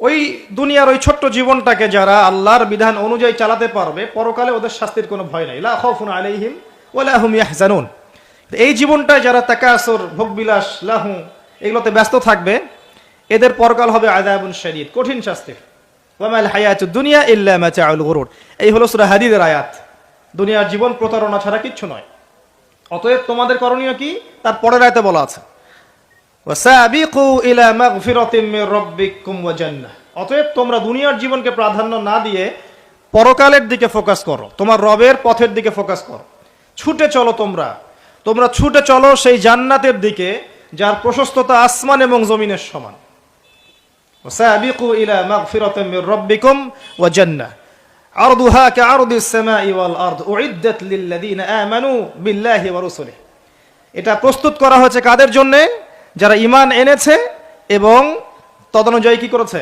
ওই দুনিয়ার ওই ছোট্ট জীবনটাকে যারা আল্লাহর বিধান অনুযায়ী চালাতে পারবে, পরকালে ওদের শাস্তির কোনো ভয় নাই। লা খাউফুন আলাইহিম ওয়ালা হুম ইয়াহজানুন। এই জীবনটায় যারা তাকাসুর, ভোগবিলাস, লাহু এগুলোতে ব্যস্ত থাকবে, এদের পরকাল হবে আযাবুন শাদীদ, কঠিন শাস্তি। ওয়া মাল হায়াতুদ দুনিয়া ইল্লা মাতাউল গুরুর। এই হলো সূরা হাদীদের আয়াত। দুনিয়ার জীবন প্রতারণা ছাড়া কিচ্ছু নয়। অতএব তোমাদের করণীয় কি, তার পরের আয়াতে বলা আছে, ওয়াসাবিকু ইলা মাগফিরাতিম মির রাব্বিকুম ওয়া জান্নাহ। অতএব তোমরা দুনিয়ার জীবনকে প্রাধান্য না দিয়ে পরকালের দিকে ফোকাস করো, তোমার রবের পথের দিকে ফোকাস করো। ছুটে চলো তোমরা ছুটে চলো সেই জান্নাতের দিকে যার প্রশস্ততা আসমান এবং জমিনের সমান। ওয়াসাবিকু ইলা মাগফিরাতিম মির রাব্বিকুম ওয়া জান্নাহ আরদুহা কাআরদিস সামাই ওয়াল আরদ উইদ্দাত লিল্লাযিনা আমানু বিল্লাহি ওয়া রাসূলিহি। এটা প্রস্তুত করা হয়েছে কাদের জন্য? যারা ঈমান এনেছে এবং তদনুযায়ী কি করেছে?